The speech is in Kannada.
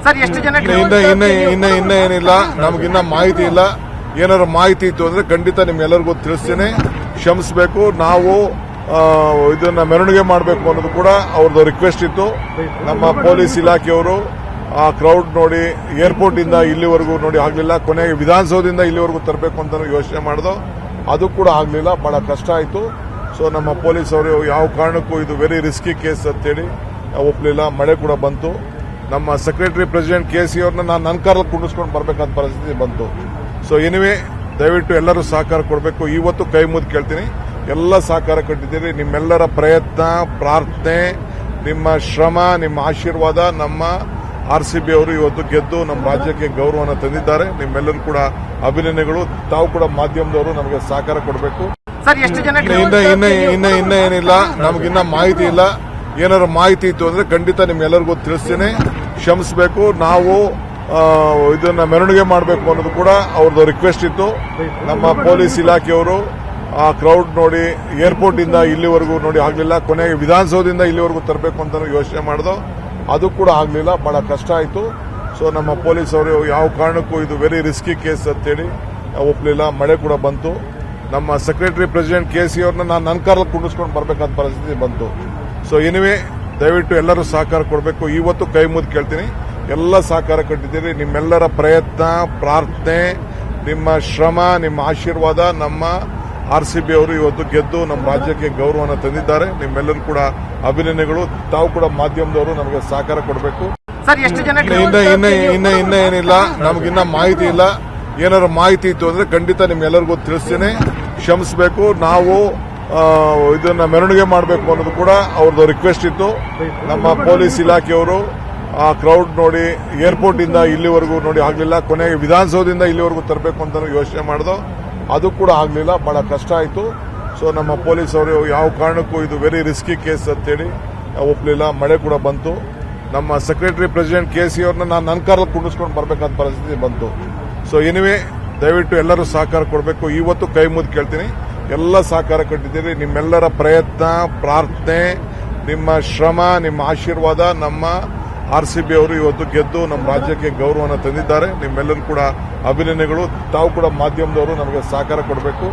ಸರ್ ಎಷ್ಟು ಜನ ಇನ್ನ ಏನಿಲ್ಲ, ನಮಗಿನ್ನ ಮಾಹಿತಿ ಇಲ್ಲ. ಏನಾದ್ರು ಮಾಹಿತಿ ಇತ್ತು ಅಂದ್ರೆ ಖಂಡಿತ ನಿಮ್ಗೆಲ್ಲರಿಗೂ ತಿಳಿಸ್ತೇನೆ. ಕ್ಷಮಿಸಬೇಕು. ನಾವು ಇದನ್ನ ಮೆರವಣಿಗೆ ಮಾಡಬೇಕು ಅನ್ನೋದು ಕೂಡ ಅವ್ರದ್ದು ರಿಕ್ವೆಸ್ಟ್ ಇತ್ತು. ನಮ್ಮ ಪೊಲೀಸ್ ಇಲಾಖೆಯವರು ಆ ಕ್ರೌಡ್ ನೋಡಿ ಏರ್ಪೋರ್ಟ್ ಇಂದ ಇಲ್ಲಿವರೆಗೂ ನೋಡಿ ಆಗ್ಲಿಲ್ಲ. ಕೊನೆಗೆ ವಿಧಾನಸೌಧದಿಂದ ಇಲ್ಲಿವರೆಗೂ ತರಬೇಕು ಅಂತ ಯೋಚನೆ ಮಾಡಿದೋ, ಅದು ಕೂಡ ಆಗ್ಲಿಲ್ಲ. ಬಹಳ ಕಷ್ಟ ಆಯಿತು. ಸೊ ನಮ್ಮ ಪೊಲೀಸ್ ಅವರು ಯಾವ ಕಾರಣಕ್ಕೂ ಇದು ವೆರಿ ರಿಸ್ಕಿ ಕೇಸ್ ಅಂತೇಳಿ ಒಪ್ಪಲಿಲ್ಲ. ಮಳೆ ಕೂಡ ಬಂತು. ನಮ್ಮ ಸೆಕ್ರೆಟರಿ ಪ್ರೆಸಿಡೆಂಟ್ KC ಅವ್ರನ್ನ ನಾನು ನನ್ನ ಕಾರಲ್ಲಿ ಕುಂಡಿಸ್ಕೊಂಡು ಬರಬೇಕಾದ ಪರಿಸ್ಥಿತಿ ಬಂತು. ಸೊ ಎನಿವೆ ದಯವಿಟ್ಟು ಎಲ್ಲರೂ ಸಹಕಾರ ಕೊಡಬೇಕು. ಇವತ್ತು ಕೈ ಮುದ್ದು ಕೇಳ್ತೀನಿ, ಎಲ್ಲ ಸಹಕಾರ ಕೊಟ್ಟಿದ್ದೀರಿ. ನಿಮ್ಮೆಲ್ಲರ ಪ್ರಯತ್ನ, ಪ್ರಾರ್ಥನೆ, ನಿಮ್ಮ ಶ್ರಮ, ನಿಮ್ಮ ಆಶೀರ್ವಾದ ನಮ್ಮ RCB ಅವರು ಇವತ್ತು ಗೆದ್ದು ನಮ್ಮ ರಾಜ್ಯಕ್ಕೆ ಗೌರವನ ತಂದಿದ್ದಾರೆ. ನಿಮ್ಮೆಲ್ಲರೂ ಕೂಡ ಅಭಿನಂದನೆಗಳು. ತಾವು ಕೂಡ ಮಾಧ್ಯಮದವರು ನಮಗೆ ಸಹಕಾರ ಕೊಡಬೇಕು. ಸರ್ ಎಷ್ಟು ಜನ ಇನ್ನ ಏನಿಲ್ಲ, ನಮಗಿನ್ನ ಮಾಹಿತಿ ಇಲ್ಲ. ಏನಾದ್ರು ಮಾಹಿತಿ ಇತ್ತು ಅಂದ್ರೆ ಖಂಡಿತ ನಿಮ್ಗೆಲ್ಲರಿಗೂ ತಿಳಿಸ್ತೇನೆ. ಕ್ಷಮಿಸಬೇಕು. ನಾವು ಇದನ್ನ ಮೆರವಣಿಗೆ ಮಾಡಬೇಕು ಅನ್ನೋದು ಕೂಡ ಅವ್ರದ್ದು ರಿಕ್ವೆಸ್ಟ್ ಇತ್ತು. ನಮ್ಮ ಪೊಲೀಸ್ ಇಲಾಖೆಯವರು ಆ ಕ್ರೌಡ್ ನೋಡಿ ಏರ್ಪೋರ್ಟ್ ಇಂದ ಇಲ್ಲಿವರೆಗೂ ನೋಡಿ ಆಗ್ಲಿಲ್ಲ. ಕೊನೆಗೆ ವಿಧಾನಸೌಧದಿಂದ ಇಲ್ಲಿವರೆಗೂ ತರಬೇಕು ಅಂತ ಯೋಚನೆ ಮಾಡಿದೋ, ಅದು ಕೂಡ ಆಗ್ಲಿಲ್ಲ. ಬಹಳ ಕಷ್ಟ ಆಯಿತು. ಸೊ ನಮ್ಮ ಪೊಲೀಸ್ ಅವರು ಯಾವ ಕಾರಣಕ್ಕೂ ಇದು ವೆರಿ ರಿಸ್ಕಿ ಕೇಸ್ ಅಂತೇಳಿ ಒಪ್ಪಲಿಲ್ಲ. ಮಳೆ ಕೂಡ ಬಂತು. ನಮ್ಮ ಸೆಕ್ರೆಟರಿ ಪ್ರೆಸಿಡೆಂಟ್ KC ಅವ್ರನ್ನ ನಾನು ನನ್ನ ಕಾರಲ್ಲಿ ಕುಂಡಿಸ್ಕೊಂಡು ಬರಬೇಕಾದ ಪರಿಸ್ಥಿತಿ ಬಂತು. ಸೊ ಎನಿವೆ ದಯವಿಟ್ಟು ಎಲ್ಲರೂ ಸಹಕಾರ ಕೊಡಬೇಕು. ಇವತ್ತು ಕೈ ಮುದ್ದು ಕೇಳ್ತೀನಿ, ಎಲ್ಲ ಸಹಕಾರ ಕೊಟ್ಟಿದ್ದೀರಿ. ನಿಮ್ಮೆಲ್ಲರ ಪ್ರಯತ್ನ, ಪ್ರಾರ್ಥನೆ, ನಿಮ್ಮ ಶ್ರಮ, ನಿಮ್ಮ ಆಶೀರ್ವಾದ ನಮ್ಮ RCB ಅವರು ಇವತ್ತು ಗೆದ್ದು ನಮ್ಮ ರಾಜ್ಯಕ್ಕೆ ಗೌರವನ ತಂದಿದ್ದಾರೆ. ನಿಮ್ಮೆಲ್ಲರೂ ಕೂಡ ಅಭಿನಂದನೆಗಳು. ತಾವು ಕೂಡ ಮಾಧ್ಯಮದವರು ನಮಗೆ ಸಹಕಾರ ಕೊಡಬೇಕು. ಸರ್ ಎಷ್ಟು ಜನ ಇನ್ನ ಏನಿಲ್ಲ, ನಮಗಿನ್ನ ಮಾಹಿತಿ ಇಲ್ಲ. ಏನಾದ್ರು ಮಾಹಿತಿ ಇತ್ತು ಅಂದ್ರೆ ಖಂಡಿತ ನಿಮ್ಗೆಲ್ಲರಿಗೂ ತಿಳಿಸ್ತೇನೆ. ಕ್ಷಮಿಸಬೇಕು. ನಾವು ಇದನ್ನ ಮೆರವಣಿಗೆ ಮಾಡಬೇಕು ಅನ್ನೋದು ಕೂಡ ಅವ್ರದ್ದು ರಿಕ್ವೆಸ್ಟ್ ಇತ್ತು. ನಮ್ಮ ಪೊಲೀಸ್ ಇಲಾಖೆಯವರು ಆ ಕ್ರೌಡ್ ನೋಡಿ ಏರ್ಪೋರ್ಟ್ ಇಂದ ಇಲ್ಲಿವರೆಗೂ ನೋಡಿ ಆಗ್ಲಿಲ್ಲ. ಕೊನೆಗೆ ವಿಧಾನಸೌಧದಿಂದ ಇಲ್ಲಿವರೆಗೂ ತರಬೇಕು ಅಂತ ಯೋಚನೆ ಮಾಡಿದೋ, ಅದು ಕೂಡ ಆಗ್ಲಿಲ್ಲ. ಬಹಳ ಕಷ್ಟ ಆಯಿತು. ಸೊ ನಮ್ಮ ಪೊಲೀಸ್ ಅವರು ಯಾವ ಕಾರಣಕ್ಕೂ ಇದು ವೆರಿ ರಿಸ್ಕಿ ಕೇಸ್ ಅಂತೇಳಿ ಒಪ್ಪಲಿಲ್ಲ. ಮಳೆ ಕೂಡ ಬಂತು. ನಮ್ಮ ಸೆಕ್ರೆಟರಿ ಪ್ರೆಸಿಡೆಂಟ್ KC ಅವ್ರನ್ನ ನಾನು ನನ್ನ ಕಾರಲ್ಲಿ ಕುಂಡಿಸ್ಕೊಂಡು ಬರಬೇಕಾದ ಪರಿಸ್ಥಿತಿ ಬಂತು. ಸೊ ಎನಿವೆ ದಯವಿಟ್ಟು ಎಲ್ಲರೂ ಸಹಕಾರ ಕೊಡಬೇಕು. ಇವತ್ತು ಕೈ ಮುದ್ದು ಕೇಳ್ತೀನಿ, ಎಲ್ಲ ಸಹಕಾರ ಕೊಟ್ಟಿದ್ದೀರಿ. ನಿಮ್ಮೆಲ್ಲರ ಪ್ರಯತ್ನ, ಪ್ರಾರ್ಥನೆ, ನಿಮ್ಮ ಶ್ರಮ, ನಿಮ್ಮ ಆಶೀರ್ವಾದ ನಮ್ಮ RCB ಅವರು ಇವತ್ತು ಗೆದ್ದು ನಮ್ಮ ರಾಜ್ಯಕ್ಕೆ ಗೌರವನ ತಂದಿದ್ದಾರೆ. ನಿಮ್ಮೆಲ್ಲರೂ ಕೂಡ ಅಭಿನಂದನೆಗಳು. ತಾವು ಕೂಡ ಮಾಧ್ಯಮದವರು ನಮಗೆ ಸಹಕಾರ ಕೊಡಬೇಕು.